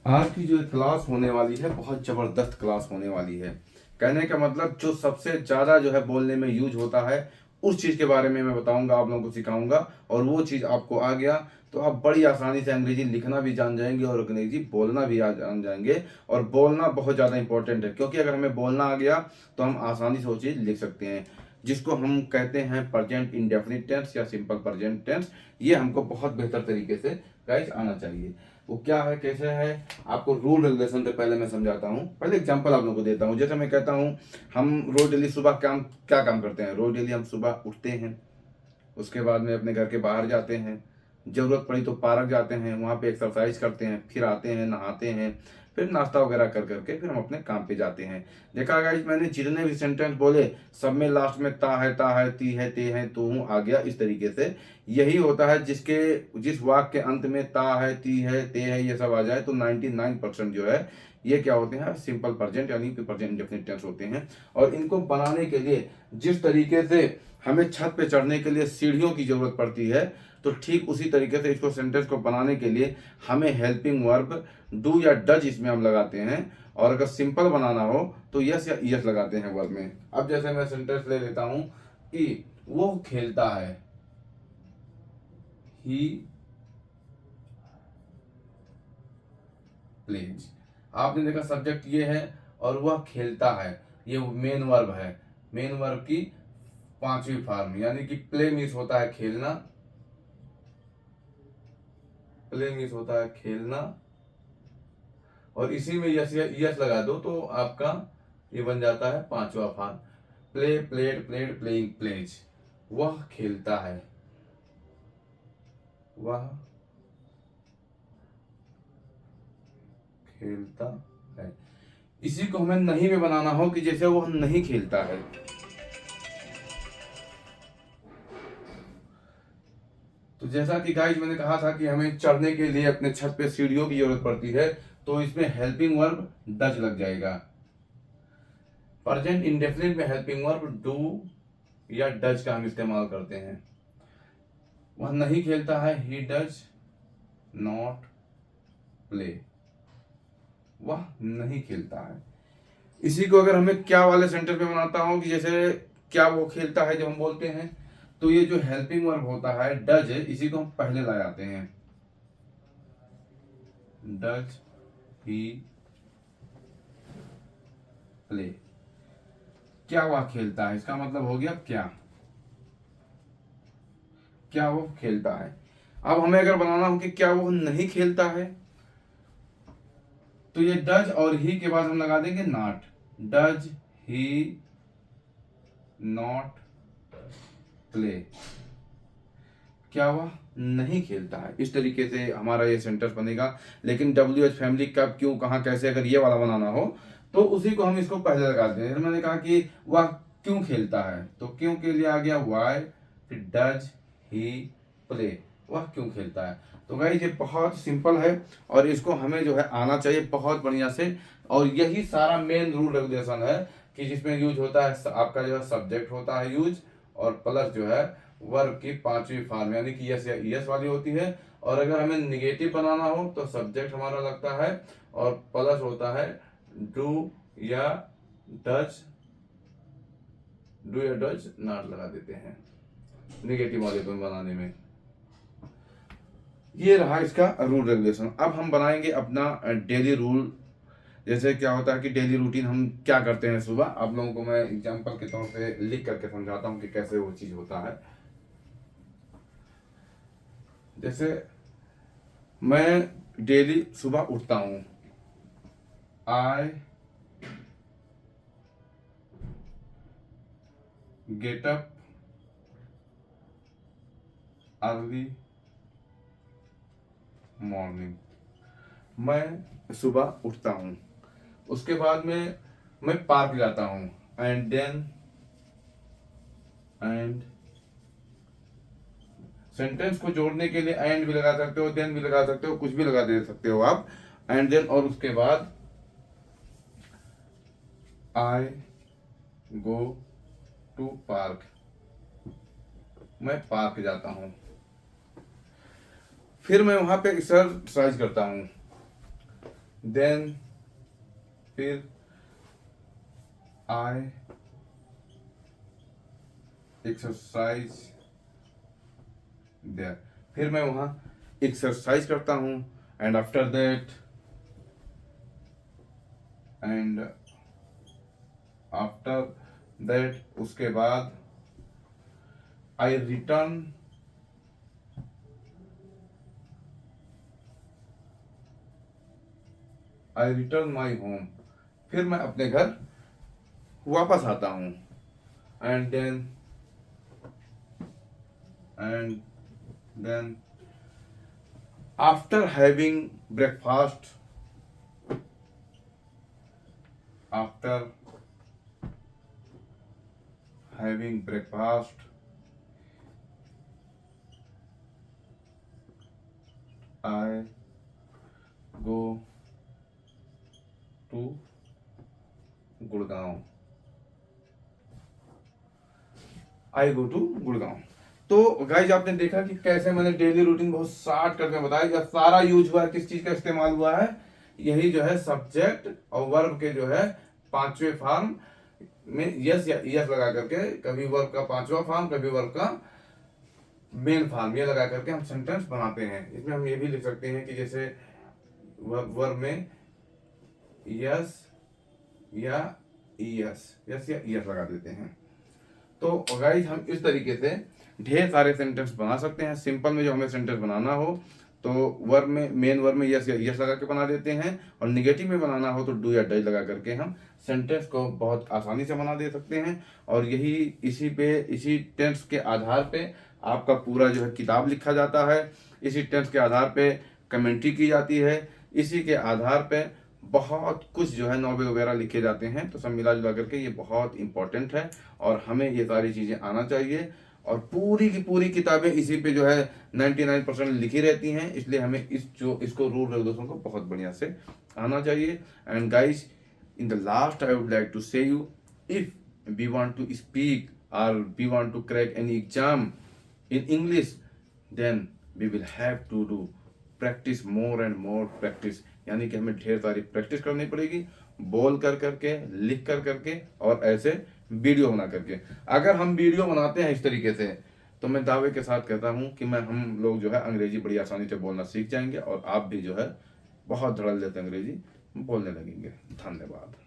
आज की जो क्लास होने वाली है बहुत ज़बरदस्त क्लास होने वाली है। कहने का मतलब जो सबसे ज़्यादा जो है बोलने में यूज होता है उस चीज़ के बारे में मैं बताऊंगा, आप लोगों को सिखाऊंगा। और वो चीज़ आपको आ गया तो आप बड़ी आसानी से अंग्रेजी लिखना भी जान जाएंगे और अंग्रेजी बोलना भी जान जाएंगे। और बोलना बहुत ज़्यादा इंपॉर्टेंट है, क्योंकि अगर हमें बोलना आ गया तो हम आसानी से वो चीज़ लिख सकते हैं, जिसको हम कहते हैं प्रेजेंट इंडेफिनिट टेंस या सिंपल प्रेजेंट टेंस। ये हमको बहुत बेहतर तरीके से गाइस आना चाहिए। वो क्या है, कैसे है, आपको रूल रेगुलेशन से पहले मैं समझाता हूँ। पहले एग्जांपल आप लोगों को देता हूँ। जैसे मैं कहता हूँ हम रोज डेली सुबह क्या काम करते हैं। रोज डेली हम सुबह उठते हैं, उसके बाद में अपने घर के बाहर जाते हैं, ज़रूरत पड़ी तो पार्क जाते हैं, वहाँ पे एक्सरसाइज करते हैं, फिर आते हैं, नहाते हैं, फिर नाश्ता वगैरह कर करके फिर हम अपने काम पे जाते हैं। देखा गाइस, मैंने जितने भी सेंटेंस बोले सब में लास्ट में ता है, ती है, ते है, तू हूँ आ गया। इस तरीके से यही होता है, जिस वाक्य के अंत में ता है, ती है, ते है, ये सब आ जाए तो 99% जो है ये क्या होते हैं, सिंपल प्रेजेंट यानी कि प्रेजेंट इंडेफिनिट टेंस होते हैं। और इनको बनाने के लिए जिस तरीके से हमें छत पे चढ़ने के लिए सीढ़ियों की जरूरत पड़ती है, तो ठीक उसी तरीके से इसको सेंटेंस को बनाने के लिए हमें हेल्पिंग वर्ब डू या डज इसमें हम लगाते हैं। और अगर सिंपल बनाना हो तो यस या यस लगाते हैं वर्ब में। अब जैसे मैं सेंटेंस ले लेता हूं कि वो खेलता है, ही प्लेज। आपने देखा सब्जेक्ट ये है और वह खेलता है, ये मेन वर्ब है। मेन वर्ब की पांचवी फॉर्म यानी कि प्ले मीन्स होता है खेलना, प्ले मीन्स होता है खेलना, और इसी में यस यस लगा दो तो आपका ये बन जाता है पांचवा form. Play, played, played, playing, plays. वह खेलता है, वह खेलता है। इसी को हमें नहीं में बनाना हो कि जैसे वह नहीं खेलता है। तो जैसा कि गाइस मैंने कहा था कि हमें चढ़ने के लिए अपने छत पे सीढ़ियों की जरूरत पड़ती है, तो इसमें हेल्पिंग वर्ब डज लग जाएगा। प्रेजेंट इंडेफिनिट में हेल्पिंग वर्ब डू या डज का हम इस्तेमाल करते हैं। वह नहीं खेलता है, ही डज नॉट प्ले। वह नहीं खेलता है। इसी को अगर हमें क्या वाले सेंटेंस में बनाता हूं कि जैसे क्या वो खेलता है जब हम बोलते हैं, तो ये जो हेल्पिंग वर्ब होता है डज, इसी को हम पहले ला जाते हैं। Does he play. क्या वह खेलता है, इसका मतलब हो गया क्या, क्या वो खेलता है। अब हमें अगर बनाना हो कि क्या वो नहीं खेलता है, तो ये डज और ही के बाद हम लगा देंगे not. Does he not play. क्या वह नहीं खेलता है। इस तरीके से हमारा ये सेंटेंस बनेगा। लेकिन डब्ल्यू एच फैमिली कब, क्यों, कहाँ, कैसे, अगर ये वाला बनाना हो तो उसी को हम इसको पहले लगा देते हैं। मैंने कहा कि वह क्यों खेलता है, तो क्यों के लिए आ गया वाई, फिर डज ही प्ले। वह क्यों खेलता है। तो गाइस ये बहुत सिंपल है और इसको हमें जो है आना चाहिए बहुत बढ़िया से। और यही सारा मेन रूल रेगुलेशन है कि जिसमें यूज होता है आपका जो है सब्जेक्ट होता है यूज, और प्लस जो है वर्ब की पांचवी फॉर्म यानी कि यस या यस वाली होती है। और अगर हमें निगेटिव बनाना हो तो सब्जेक्ट हमारा लगता है और प्लस होता है डू या डज, डू या डज नॉट लगा देते हैं निगेटिव वाले को बनाने में। ये रहा इसका रूल रेगुलेशन। अब हम बनाएंगे अपना डेली रूल। जैसे क्या होता है कि डेली रूटीन हम क्या करते हैं सुबह, आप लोगों को मैं एग्जांपल के तौर पे लिख करके समझाता हूँ कि कैसे वो चीज होता है। जैसे मैं डेली सुबह उठता हूँ, I get up early morning. मैं सुबह उठता हूँ, उसके बाद में मैं पार्क जाता हूँ, एंड सेंटेंस को जोड़ने के लिए एंड भी लगा सकते हो, देन भी लगा सकते हो, कुछ भी लगा दे सकते हो आप। एंड देन और उसके बाद आई गो टू पार्क। मैं पार्क जाता हूँ, फिर मैं वहां पे एक्सरसाइज करता हूँ। देन फिर आई एक्सरसाइज देयर, फिर मैं वहां एक्सरसाइज करता हूं। And after that and after that उसके बाद आई रिटर्न माई होम, फिर मैं अपने घर वापस आता हूं। And then after having breakfast, after having breakfast I go to Gurgaon, I go to Gurgaon. तो गाइज आपने देखा कि कैसे मैंने डेली रूटीन बहुत शार्ट करके बताया। यह सारा यूज हुआ है, किस चीज का इस्तेमाल हुआ है, यही जो है सब्जेक्ट और वर्ब के जो है पांचवें फॉर्म में यस या यस लगा करके, कभी वर्ब का पांचवा फॉर्म, कभी वर्ब का मेन फॉर्म, ये लगा करके हम सेंटेंस बनाते हैं। इसमें हम ये भी लिख सकते हैं कि जैसे वर्ब में यस या यस लगा देते हैं। तो गाइस हम इस तरीके से ढेर सारे सेंटेंस बना सकते हैं। सिंपल में जो हमें सेंटेंस बनाना हो तो वर्ब में, मेन वर्ब में यस या यस लगा के बना देते हैं, और निगेटिव में बनाना हो तो डू या डज लगा करके हम सेंटेंस को बहुत आसानी से बना दे सकते हैं। और यही इसी टेंस के आधार पे आपका पूरा जो है किताब लिखा जाता है, इसी टेंस के आधार पे कमेंट्री की जाती है, इसी के आधार पे बहुत कुछ जो है नॉवेल वगैरह लिखे जाते हैं। तो सब मिला जुला करके ये बहुत इंपॉर्टेंट है और हमें ये सारी चीज़ें आना चाहिए। और पूरी की पूरी किताबें इसी पे जो है 99% लिखी रहती हैं, इसलिए हमें इसको रूल रेगुलेशन को बहुत बढ़िया से आना चाहिए। And guys, in the last I would like to say you, if we want to speak और we want to crack any exam in English, then we will have to do practice, more and more practice। यानी कि हमें ढेर सारी practice करनी पड़ेगी, बोल कर करके, लिख कर करके, और ऐसे वीडियो बना करके। अगर हम वीडियो बनाते हैं इस तरीके से तो मैं दावे के साथ कहता हूं कि हम लोग जो है अंग्रेजी बड़ी आसानी से बोलना सीख जाएंगे और आप भी जो है बहुत धड़ल्ले से अंग्रेजी बोलने लगेंगे। धन्यवाद।